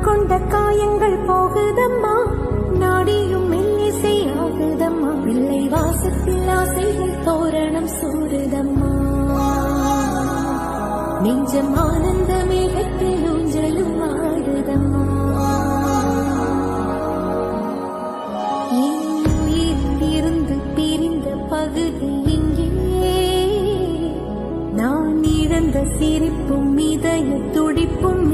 கொண்ட காயங்கள் போகுதம்மா, நாடியும் மெல்லிசை ஆகுதம்மா, பிள்ளை வாசத்தில் ஆசைகள் தோரணம் சூடுதம்மா, நெஞ்சம் ஆனந்த மேகத்தில் ஊஞ்சலும் ஆடுதம்மா. இருந்து பிரிந்த பகுதி இங்கே, நான் இழந்த சிரிப்பும் இதய துடிப்பும்